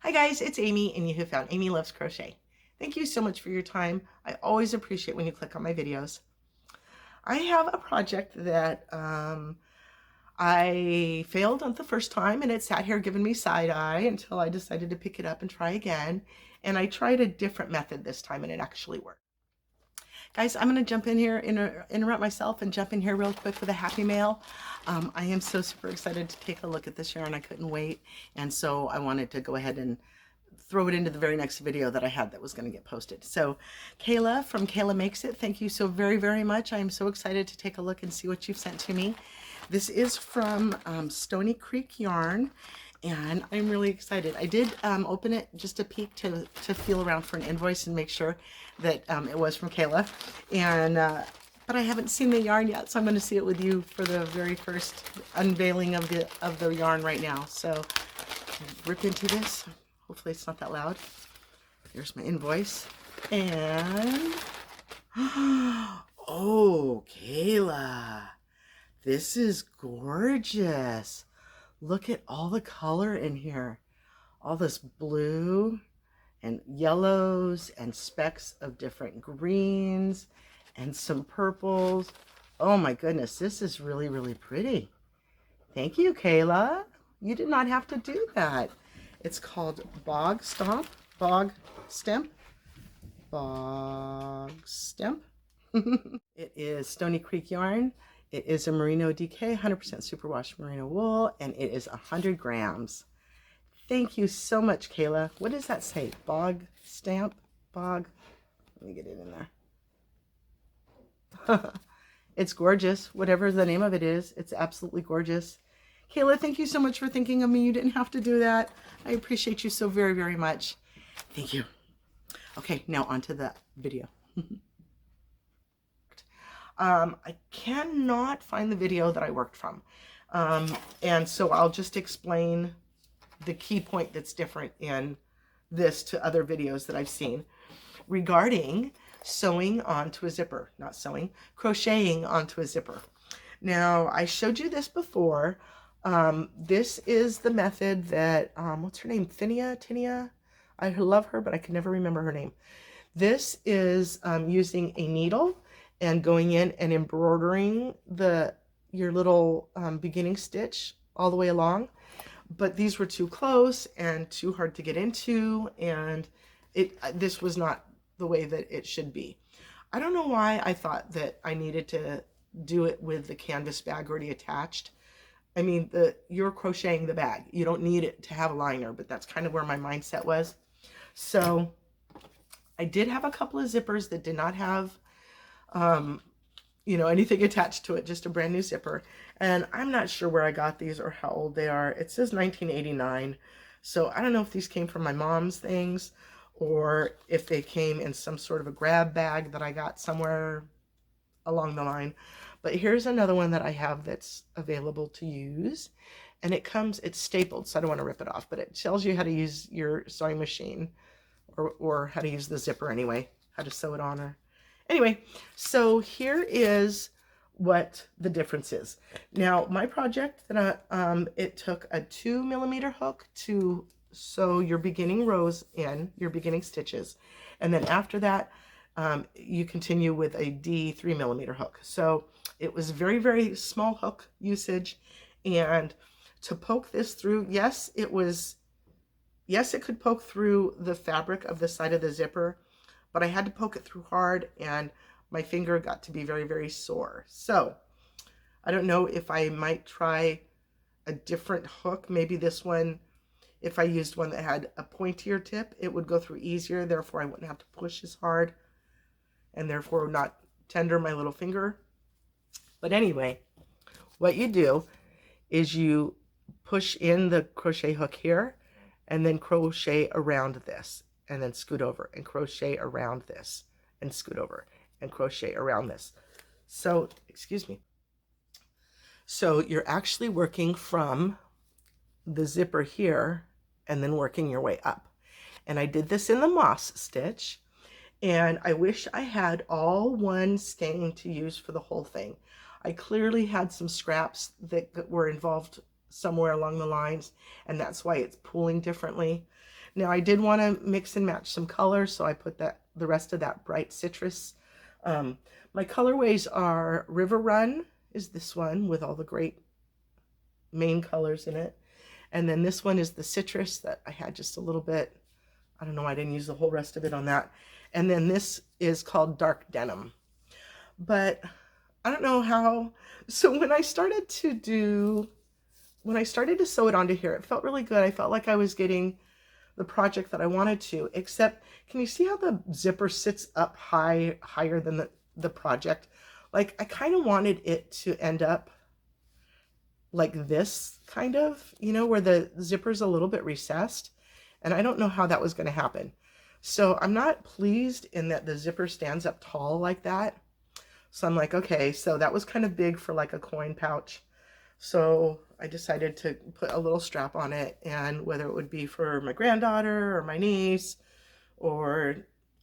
Hi guys, it's Amy and you have found Amy Loves Crochet. Thank you so much for your time. I always appreciate when you click on my videos. I have a project that I failed on the first time and it sat here giving me side eye until I decided to pick it up and try again. And I tried a different method this time and it actually worked. Guys, I'm going to jump in here, interrupt myself and jump in here real quick with a happy mail. I am so super excited to take a look at this yarn. I couldn't wait. And so I wanted to go ahead and throw it into the very next video that I had that was going to get posted. So Kayla from Kayla Makes It, thank you so very, very much. I am so excited to take a look and see what you've sent to me. This is from Stony Creek yarn. And I'm really excited. I did open it just a peek to feel around for an invoice and make sure that it was from Kayla. And but I haven't seen the yarn yet, so I'm going to see it with you for the very first unveiling of the yarn right now. So rip into this. Hopefully it's not that loud. Here's my invoice. And oh, Kayla, this is gorgeous. Look at all the color in here. All this blue and yellows and specks of different greens and some purples. Oh my goodness, this is really, really pretty. Thank you, Kayla. You did not have to do that. It's called Bog Stemp. It is Stony Creek yarn. It is a merino DK, 100% superwash merino wool, and it is 100 grams. Thank you so much, Kayla. What does that say? Bog stamp? Bog? Let me get it in there. It's gorgeous. Whatever the name of it is, it's absolutely gorgeous. Kayla, thank you so much for thinking of me. You didn't have to do that. I appreciate you so very, very much. Thank you. Okay, now on to the video. I cannot find the video that I worked from. And so I'll just explain the key point that's different in this to other videos that I've seen regarding sewing onto a zipper, not sewing, crocheting onto a zipper. Now, I showed you this before. This is the method that, what's her name? Tinia? I love her, but I can never remember her name. This is using a needle and going in and embroidering your little beginning stitch all the way along. But these were too close and too hard to get into, and this was not the way that it should be. I don't know why I thought that I needed to do it with the canvas bag already attached. I mean, you're crocheting the bag. You don't need it to have a liner, but that's kind of where my mindset was. So I did have a couple of zippers that did not have you know, anything attached to it, just a brand new zipper. And I'm not sure where I got these or how old they are. It says 1989. So I don't know if these came from my mom's things or if they came in some sort of a grab bag that I got somewhere along the line. But here's another one that I have that's available to use. And it's stapled, so I don't want to rip it off, but it tells you how to use your sewing machine or how to use the zipper anyway, how to sew it on her. Anyway, so here is what the difference is. Now, my project, it took a 2mm hook to sew your beginning rows in, your beginning stitches. And then after that, you continue with a D 3mm hook. So it was very, very small hook usage. And to poke this through, yes, it could poke through the fabric of the side of the zipper, but I had to poke it through hard and my finger got to be very, very sore. So I don't know if I might try a different hook. Maybe this one, if I used one that had a pointier tip, it would go through easier. Therefore, I wouldn't have to push as hard and therefore not tender my little finger. But anyway, what you do is you push in the crochet hook here and then crochet around this. And then scoot over and crochet around this and scoot over and crochet around this. So, excuse me. So you're actually working from the zipper here and then working your way up. And I did this in the moss stitch, and I wish I had all one skein to use for the whole thing. I clearly had some scraps that were involved somewhere along the lines, and that's why it's pulling differently. Now I did want to mix and match some colors, so I put the rest of that bright citrus. My colorways are River Run is this one with all the great main colors in it. And then this one is the citrus that I had just a little bit. I don't know, I didn't use the whole rest of it on that. And then this is called Dark Denim. But I don't know how, so when I started to sew it onto here, it felt really good. I felt like I was getting the project that I wanted to, except can you see how the zipper sits up higher than the project? Like I kind of wanted it to end up like this kind of, you know, where the zipper's a little bit recessed, and I don't know how that was going to happen. So I'm not pleased in that the zipper stands up tall like that. So I'm like, okay, so that was kind of big for like a coin pouch. So I decided to put a little strap on it, and whether it would be for my granddaughter or my niece, or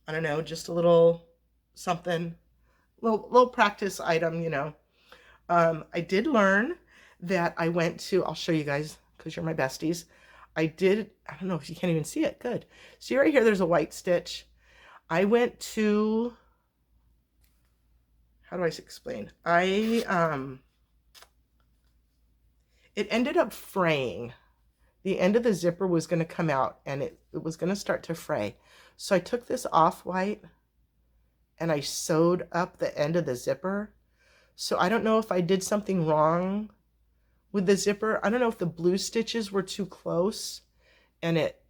I don't know, just a little something, little practice item, you know. I did learn that I went to, I'll show you guys because you're my besties. I don't know if you can't even see it. Good. See right here, there's a white stitch. I went to, how do I explain? It ended up fraying. The end of the zipper was going to come out, and it was going to start to fray. So I took this off-white and I sewed up the end of the zipper. So I don't know if I did something wrong with the zipper. I don't know if the blue stitches were too close and it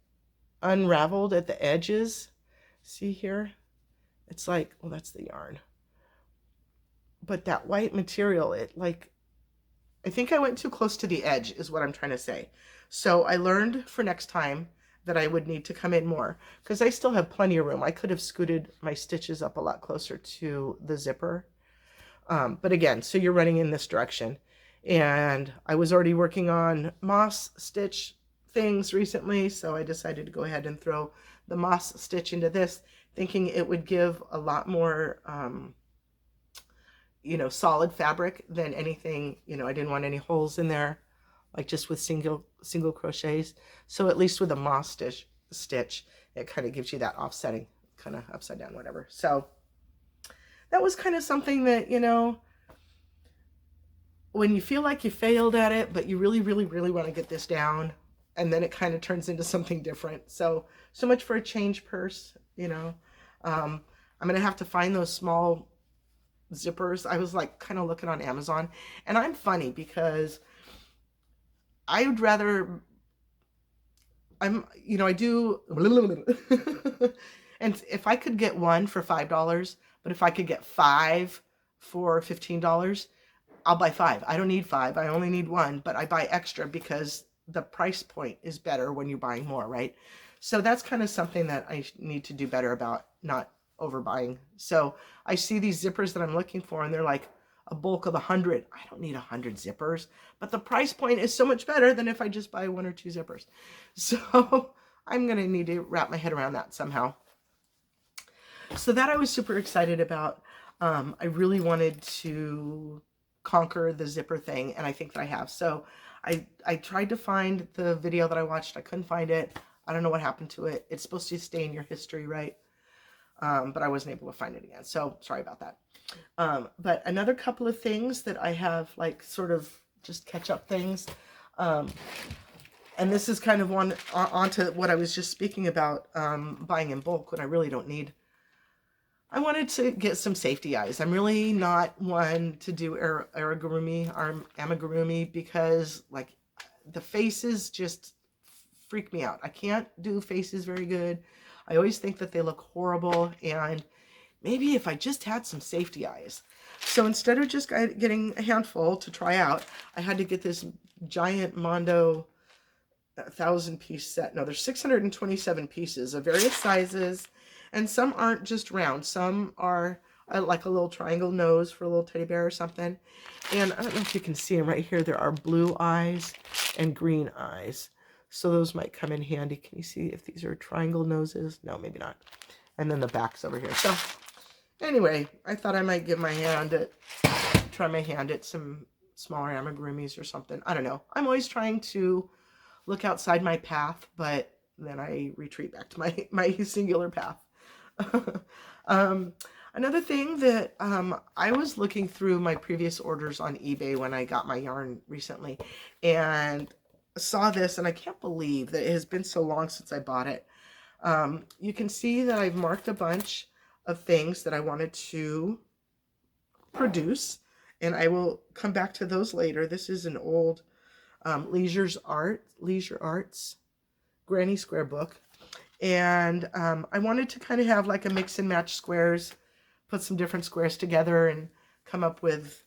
unraveled at the edges. See here? It's like, well, that's the yarn. But that white material, it like, I think I went too close to the edge is what I'm trying to say. So I learned for next time that I would need to come in more, because I still have plenty of room. I could have scooted my stitches up a lot closer to the zipper. But again, so you're running in this direction. And I was already working on moss stitch things recently, so I decided to go ahead and throw the moss stitch into this, thinking it would give a lot more you know, solid fabric than anything. You know, I didn't want any holes in there, like just with single crochets. So at least with a moss stitch, it kind of gives you that offsetting, kind of upside down, whatever. So that was kind of something that, you know, when you feel like you failed at it, but you really, really, really want to get this down, and then it kind of turns into something different. So much for a change purse, you know. I'm going to have to find those small zippers. I was like kind of looking on Amazon, and I'm funny because I would rather, you know, I do, and if I could get one for $5, but if I could get 5 for $15, I'll buy 5. I don't need 5. I only need 1, but I buy extra because the price point is better when you're buying more, right? So that's kind of something that I need to do better about, not overbuying. So I see these zippers that I'm looking for, and they're like a bulk of 100. I don't need 100 zippers, but the price point is so much better than if I just buy 1 or 2 zippers. So I'm going to need to wrap my head around that somehow. So that I was super excited about. I really wanted to conquer the zipper thing, and I think that I have. So I tried to find the video that I watched. I couldn't find it. I don't know what happened to it. It's supposed to stay in your history, right? But I wasn't able to find it again. So sorry about that. But another couple of things that I have, like sort of just catch up things. And this is kind of onto what I was just speaking about, buying in bulk when I really don't need. I wanted to get some safety eyes. I'm really not one to do amigurumi because like the faces just freak me out. I can't do faces very good. I always think that they look horrible, and maybe if I just had some safety eyes. So instead of just getting a handful to try out, I had to get this giant Mondo 1,000-piece set. No, there's 627 pieces of various sizes, and some aren't just round. Some are like a little triangle nose for a little teddy bear or something. And I don't know if you can see them right here. There are blue eyes and green eyes. So those might come in handy. Can you see if these are triangle noses? No, maybe not. And then the back's over here. So anyway, I thought I might try my hand at some smaller amigurumis or something. I don't know. I'm always trying to look outside my path, but then I retreat back to my singular path. um, Another thing that I was looking through my previous orders on eBay when I got my yarn recently, and saw this, and I can't believe that it has been so long since I bought it. You can see that I've marked a bunch of things that I wanted to produce, and I will come back to those later. This is an old Leisure Arts Granny Square book, and I wanted to kind of have like a mix and match squares, put some different squares together and come up with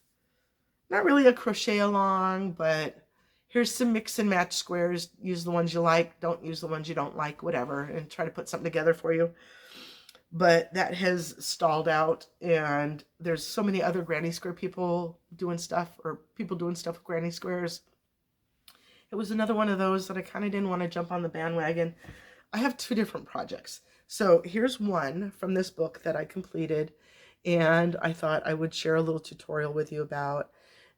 not really a crochet along, but here's some mix and match squares. Use the ones you like, don't use the ones you don't like, whatever, and try to put something together for you. But that has stalled out, and there's so many other Granny Square people doing stuff, or people doing stuff with Granny Squares. It was another one of those that I kind of didn't want to jump on the bandwagon. I have two different projects. So here's one from this book that I completed, and I thought I would share a little tutorial with you about,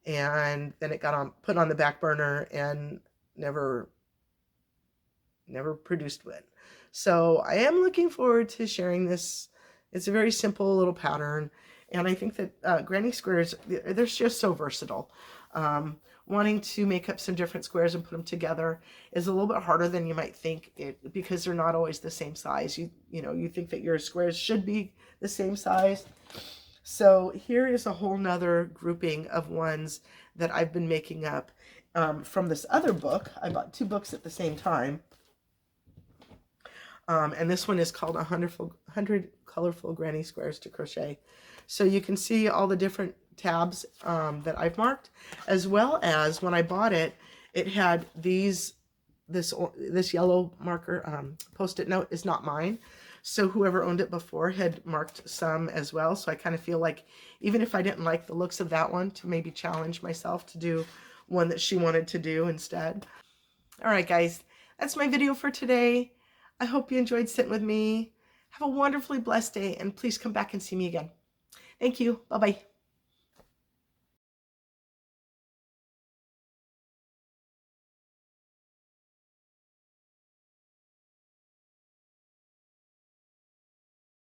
and then it got put on the back burner and never produced it. So I am looking forward to sharing this. It's a very simple little pattern, and I think that Granny Squares, they're just so versatile. Wanting to make up some different squares and put them together is a little bit harder than you might think, because they're not always the same size. You know, you think that your squares should be the same size. So here is a whole nother grouping of ones that I've been making up from this other book. I bought two books at the same time. And this one is called 100 Colorful Granny Squares to Crochet. So you can see all the different tabs that I've marked, as well as when I bought it, it had this yellow marker post-it note is not mine. So whoever owned it before had marked some as well. So I kind of feel like even if I didn't like the looks of that one, to maybe challenge myself to do one that she wanted to do instead. All right, guys, that's my video for today. I hope you enjoyed sitting with me. Have a wonderfully blessed day, and please come back and see me again. Thank you. Bye-bye.